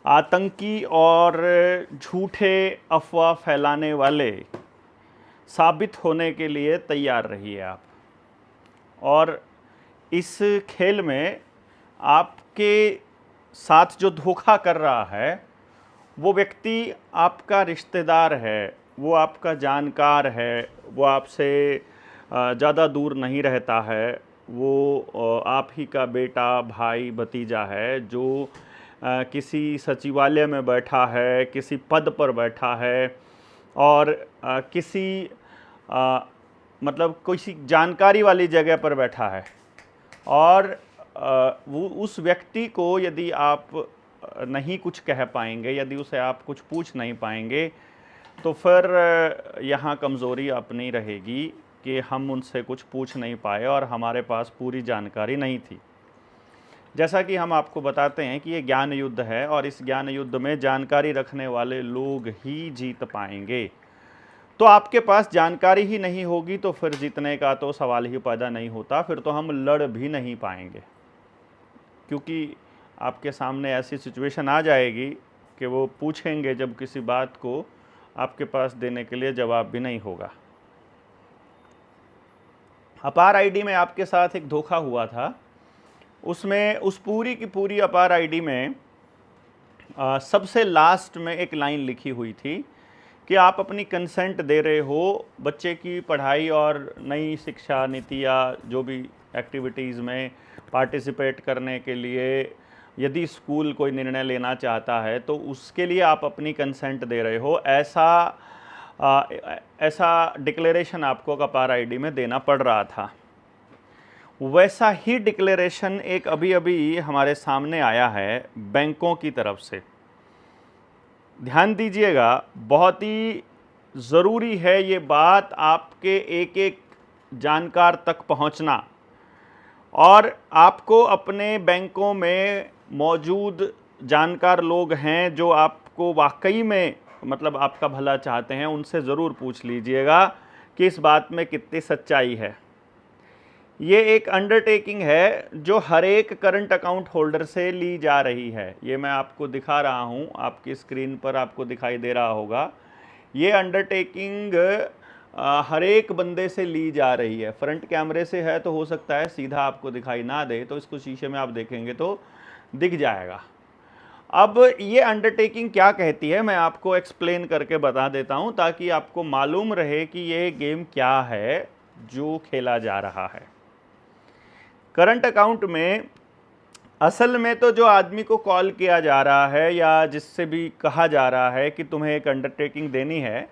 आतंकी और झूठे अफवाह फैलाने वाले साबित होने के लिए तैयार रहिए आप। और इस खेल में आपके साथ जो धोखा कर रहा है वो व्यक्ति आपका रिश्तेदार है, वो आपका जानकार है, वो आपसे ज़्यादा दूर नहीं रहता है, वो आप ही का बेटा, भाई, भतीजा है जो किसी सचिवालय में बैठा है, किसी पद पर बैठा है और किसी मतलब किसी जानकारी वाली जगह पर बैठा है। और वो उस व्यक्ति को यदि आप नहीं कुछ कह पाएंगे, यदि उसे आप कुछ पूछ नहीं पाएंगे, तो फिर यहाँ कमज़ोरी अपनी रहेगी कि हम उनसे कुछ पूछ नहीं पाए और हमारे पास पूरी जानकारी नहीं थी। जैसा कि हम आपको बताते हैं कि ये ज्ञान युद्ध है और इस ज्ञान युद्ध में जानकारी रखने वाले लोग ही जीत पाएंगे। तो आपके पास जानकारी ही नहीं होगी तो फिर जीतने का तो सवाल ही पैदा नहीं होता, फिर तो हम लड़ भी नहीं पाएंगे, क्योंकि आपके सामने ऐसी सिचुएशन आ जाएगी कि वो पूछेंगे जब किसी बात को, आपके पास देने के लिए जवाब भी नहीं होगा। अपार आईडी में आपके साथ एक धोखा हुआ था। उसमें उस पूरी की पूरी अपार आईडी में सबसे लास्ट में एक लाइन लिखी हुई थी कि आप अपनी कंसेंट दे रहे हो बच्चे की पढ़ाई और नई शिक्षा नीति या जो भी एक्टिविटीज़ में पार्टिसिपेट करने के लिए यदि स्कूल कोई निर्णय लेना चाहता है तो उसके लिए आप अपनी कंसेंट दे रहे हो, ऐसा डिक्लेरेशन आपको अपार आईडी में देना पड़ रहा था। वैसा ही डिक्लेरेशन एक अभी हमारे सामने आया है बैंकों की तरफ से। ध्यान दीजिएगा, बहुत ही ज़रूरी है ये बात आपके एक एक जानकार तक पहुंचना, और आपको अपने बैंकों में मौजूद जानकार लोग हैं जो आपको वाकई में मतलब आपका भला चाहते हैं, उनसे ज़रूर पूछ लीजिएगा कि इस बात में कितनी सच्चाई है। ये एक अंडरटेकिंग है जो हर एक करंट अकाउंट होल्डर से ली जा रही है। ये मैं आपको दिखा रहा हूँ, आपकी स्क्रीन पर आपको दिखाई दे रहा होगा। ये अंडरटेकिंग हर एक बंदे से ली जा रही है। फ्रंट कैमरे से है तो हो सकता है सीधा आपको दिखाई ना दे, तो इसको शीशे में आप देखेंगे तो दिख जाएगा। अब ये अंडरटेकिंग क्या कहती है मैं आपको एक्सप्लेन करके बता देता हूँ ताकि आपको मालूम रहे कि ये गेम क्या है जो खेला जा रहा है। करंट अकाउंट में असल में तो जो आदमी को कॉल किया जा रहा है या जिससे भी कहा जा रहा है कि तुम्हें एक अंडरटेकिंग देनी है,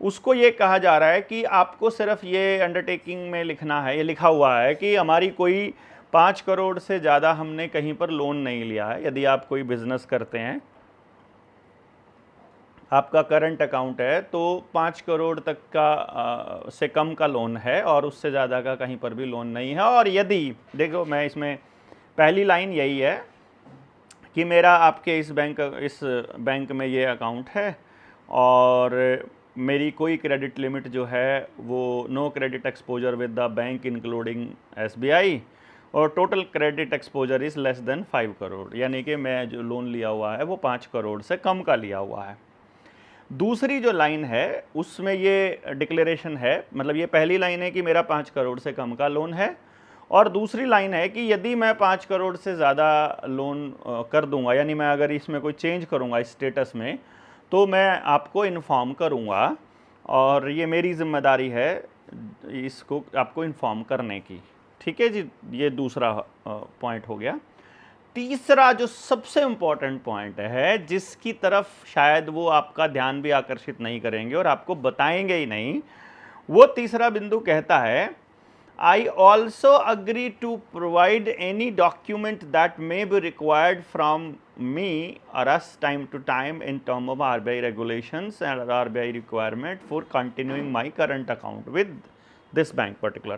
उसको ये कहा जा रहा है कि आपको सिर्फ ये अंडरटेकिंग में लिखना है, ये लिखा हुआ है कि हमारी कोई 5 करोड़ से ज़्यादा हमने कहीं पर लोन नहीं लिया है। यदि आप कोई बिजनेस करते हैं, आपका करंट अकाउंट है तो 5 करोड़ तक का से कम का लोन है और उससे ज़्यादा का कहीं पर भी लोन नहीं है। और यदि देखो, मैं इसमें पहली लाइन यही है कि मेरा आपके इस बैंक में ये अकाउंट है और मेरी कोई क्रेडिट लिमिट जो है वो no credit exposure with the bank including SBI और total credit exposure is less than 5 crore, यानी कि मैं जो लोन लिया हुआ है वो 5 करोड़ से कम का लिया हुआ है। दूसरी जो लाइन है उसमें ये डिक्लेरेशन है, मतलब ये पहली लाइन है कि मेरा 5 करोड़ से कम का लोन है, और दूसरी लाइन है कि यदि मैं 5 करोड़ से ज़्यादा लोन कर दूंगा, यानी मैं अगर इसमें कोई चेंज करूंगा स्टेटस में, तो मैं आपको इन्फॉर्म करूंगा और ये मेरी जिम्मेदारी है इसको आपको इन्फॉर्म करने की। ठीक है जी, ये दूसरा पॉइंट हो गया। तीसरा जो सबसे इम्पॉर्टेंट पॉइंट है जिसकी तरफ शायद वो आपका ध्यान भी आकर्षित नहीं करेंगे और आपको बताएंगे ही नहीं, वो तीसरा बिंदु कहता है I also agree to provide any document that may be required from me or us time to time in terms of RBI regulations and RBI requirement for continuing my current account with this bank particular।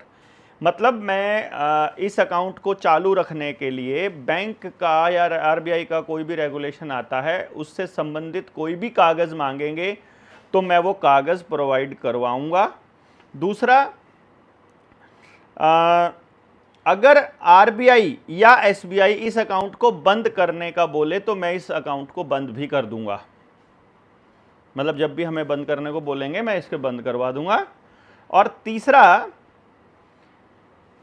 मतलब मैं इस account को चालू रखने के लिए bank का या RBI का कोई भी रेगुलेशन आता है उससे संबंधित कोई भी कागज़ मांगेंगे तो मैं वो कागज़ प्रोवाइड करवाऊँगा। दूसरा, अगर आरबीआई या एसबीआई इस अकाउंट को बंद करने का बोले तो मैं इस अकाउंट को बंद भी कर दूंगा। मतलब जब भी हमें बंद करने को बोलेंगे मैं इसके बंद करवा दूंगा। और तीसरा,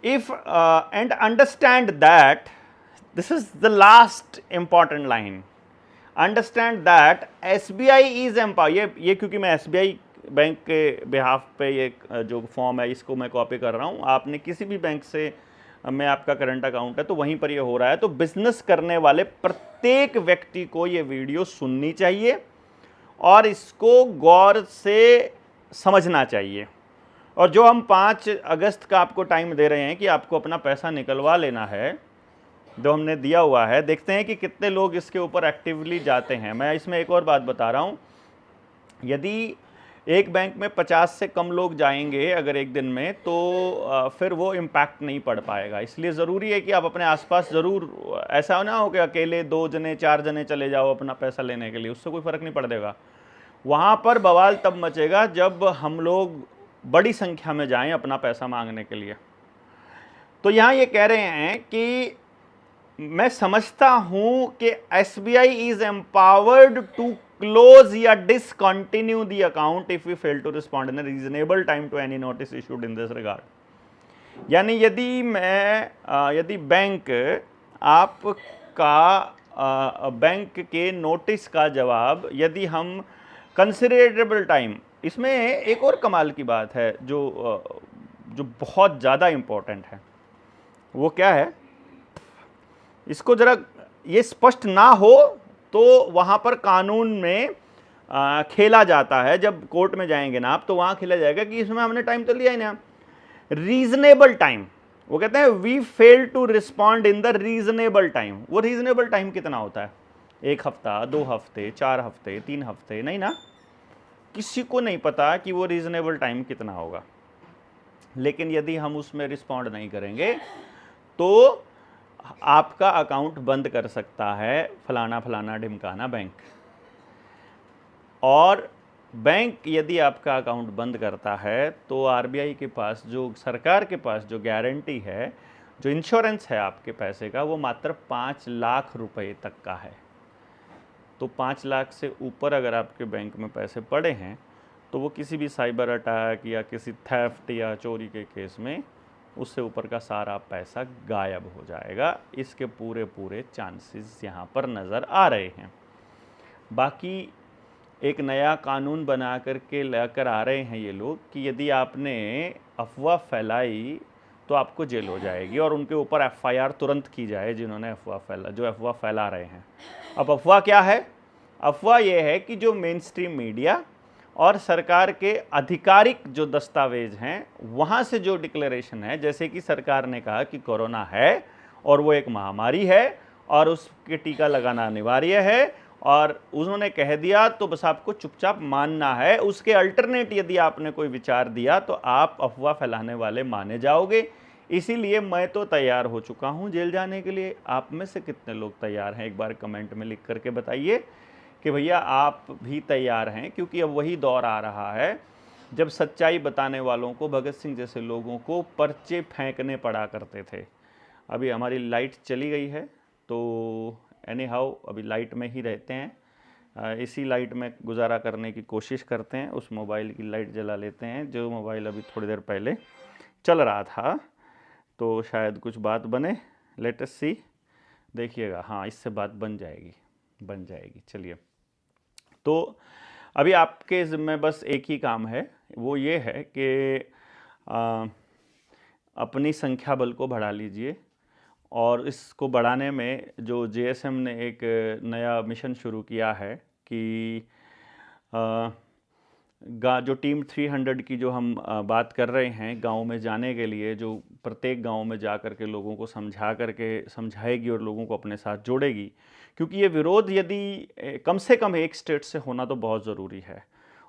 if and understand that, this is the last important line, understand that SBI is empower, ये क्योंकि मैं एसबीआई बैंक के बिहाफ पे ये जो फॉर्म है इसको मैं कॉपी कर रहा हूँ, आपने किसी भी बैंक से में आपका करंट अकाउंट है तो वहीं पर ये हो रहा है, तो बिजनेस करने वाले प्रत्येक व्यक्ति को ये वीडियो सुननी चाहिए और इसको गौर से समझना चाहिए। और जो हम 5 अगस्त का आपको टाइम दे रहे हैं कि आपको अपना पैसा निकलवा लेना है, जो हमने दिया हुआ है, देखते हैं कि कितने लोग इसके ऊपर एक्टिवली जाते हैं। मैं इसमें एक और बात बता रहा हूँ, यदि एक बैंक में 50 से कम लोग जाएंगे अगर एक दिन में, तो फिर वो इम्पैक्ट नहीं पड़ पाएगा। इसलिए ज़रूरी है कि आप अपने आसपास ज़रूर, ऐसा ना हो कि अकेले 2 जने 4 जने चले जाओ अपना पैसा लेने के लिए, उससे कोई फ़र्क नहीं पड़ देगा। वहाँ पर बवाल तब मचेगा जब हम लोग बड़ी संख्या में जाएं अपना पैसा मांगने के लिए। तो यहाँ ये कह रहे हैं कि मैं समझता हूं कि SBI is empowered to close या discontinue the account if we fail to respond in reasonable time to any notice issued in this regard. यानी यदि बैंक आपका बैंक के नोटिस का जवाब यदि हम कंसिडरेबल टाइम, इसमें एक और कमाल की बात है जो बहुत ज़्यादा इम्पोर्टेंट है, वो क्या है, इसको जरा ये स्पष्ट ना हो तो वहाँ पर कानून में खेला जाता है। जब कोर्ट में जाएंगे ना आप, तो वहाँ खेला जाएगा कि इसमें हमने टाइम तो लिया ही ना, रीजनेबल टाइम। वो कहते हैं we fail to respond in the reasonable time. वो रीजनेबल टाइम कितना होता है? 1 हफ्ता, 2 हफ्ते, 4 हफ्ते, 3 हफ्ते? नहीं ना, किसी को नहीं पता कि वो रीजनेबल टाइम कितना होगा। लेकिन यदि हम उसमें रिस्पॉन्ड नहीं करेंगे तो आपका अकाउंट बंद कर सकता है फलाना फलाना ढिमकाना बैंक। और बैंक यदि आपका अकाउंट बंद करता है तो आरबीआई के पास, जो सरकार के पास जो गारंटी है, जो इंश्योरेंस है आपके पैसे का, वो मात्र 5 लाख रुपए तक का है। तो 5 लाख से ऊपर अगर आपके बैंक में पैसे पड़े हैं तो वो किसी भी साइबर अटैक या किसी थेफ्ट या चोरी के केस में उससे ऊपर का सारा पैसा गायब हो जाएगा। इसके पूरे चांसेस यहाँ पर नज़र आ रहे हैं। बाकी एक नया कानून बना करके लेकर आ रहे हैं ये लोग कि यदि आपने अफवाह फैलाई तो आपको जेल हो जाएगी और उनके ऊपर एफआईआर तुरंत की जाए जिन्होंने जो अफवाह फैला रहे हैं। अब अफवाह क्या है? अफवाह ये है कि जो मेन स्ट्रीम मीडिया और सरकार के आधिकारिक जो दस्तावेज हैं वहाँ से जो डिक्लेरेशन है, जैसे कि सरकार ने कहा कि कोरोना है और वो एक महामारी है और उसके टीका लगाना अनिवार्य है, और उन्होंने कह दिया तो बस आपको चुपचाप मानना है। उसके अल्टरनेट यदि आपने कोई विचार दिया तो आप अफवाह फैलाने वाले माने जाओगे। इसीलिए मैं तो तैयार हो चुका हूँ जेल जाने के लिए। आप में से कितने लोग तैयार हैं? एक बार कमेंट में लिख करके बताइए कि भैया आप भी तैयार हैं, क्योंकि अब वही दौर आ रहा है जब सच्चाई बताने वालों को, भगत सिंह जैसे लोगों को पर्चे फेंकने पड़ा करते थे। अभी हमारी लाइट चली गई है तो एनी हाउ अभी लाइट में ही रहते हैं, इसी लाइट में गुजारा करने की कोशिश करते हैं। उस मोबाइल की लाइट जला लेते हैं जो मोबाइल अभी थोड़ी देर पहले चल रहा था, तो शायद कुछ बात बने। लेट अस सी, देखिएगा। हाँ, इससे बात बन जाएगी। चलिए, तो अभी आपके ज़िम्मे बस एक ही काम है, वो ये है कि अपनी संख्या बल को बढ़ा लीजिए। और इसको बढ़ाने में जो जेएसएम ने एक नया मिशन शुरू किया है कि जो टीम 300 की जो हम बात कर रहे हैं, गांव में जाने के लिए, जो प्रत्येक गांव में जा कर के लोगों को समझाएगी और लोगों को अपने साथ जोड़ेगी। क्योंकि ये विरोध यदि कम से कम एक स्टेट से होना तो बहुत ज़रूरी है,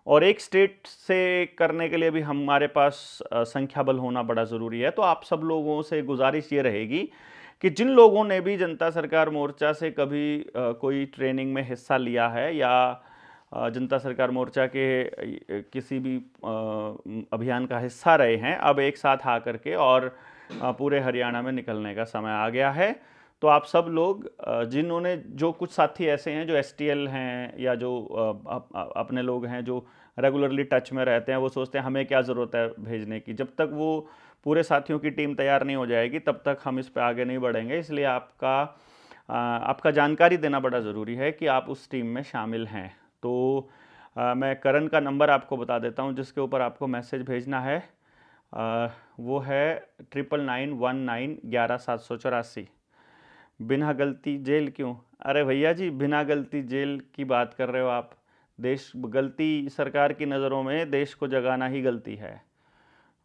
और एक स्टेट से करने के लिए भी हमारे पास संख्या बल होना बड़ा ज़रूरी है। तो आप सब लोगों से गुजारिश ये रहेगी कि जिन लोगों ने भी जनता सरकार मोर्चा से कभी कोई ट्रेनिंग में हिस्सा लिया है या जनता सरकार मोर्चा के किसी भी अभियान का हिस्सा रहे हैं, अब एक साथ आ करके और पूरे हरियाणा में निकलने का समय आ गया है। तो आप सब लोग जिन्होंने, जो कुछ साथी ऐसे हैं जो STL हैं या जो अपने लोग हैं जो रेगुलरली टच में रहते हैं, वो सोचते हैं हमें क्या ज़रूरत है भेजने की, जब तक वो पूरे साथियों की टीम तैयार नहीं हो जाएगी तब तक हम इस पे आगे नहीं बढ़ेंगे। इसलिए आपका जानकारी देना बड़ा ज़रूरी है कि आप उस टीम में शामिल हैं। तो मैं करण का नंबर आपको बता देता हूँ जिसके ऊपर आपको मैसेज भेजना है। वो है 991911 784। बिना गलती जेल क्यों? अरे भैया जी, बिना गलती जेल की बात कर रहे हो आप। देश गलती, सरकार की नज़रों में देश को जगाना ही गलती है।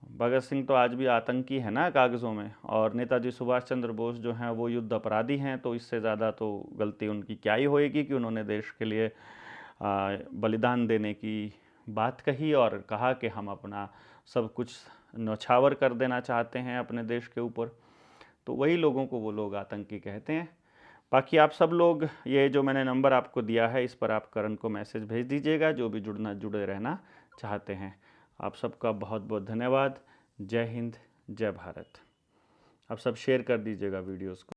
भगत सिंह तो आज भी आतंकी है ना कागज़ों में, और नेताजी सुभाष चंद्र बोस जो हैं वो युद्ध अपराधी हैं। तो इससे ज़्यादा तो गलती उनकी क्या ही होएगी कि उन्होंने देश के लिए बलिदान देने की बात कही और कहा कि हम अपना सब कुछ न्यौछावर कर देना चाहते हैं अपने देश के ऊपर। तो वही लोगों को वो लोग आतंकी कहते हैं। बाकी आप सब लोग, ये जो मैंने नंबर आपको दिया है इस पर आप करण को मैसेज भेज दीजिएगा, जो भी जुड़े रहना चाहते हैं। आप सबका बहुत बहुत धन्यवाद। जय हिंद, जय भारत। आप सब शेयर कर दीजिएगा वीडियोस को।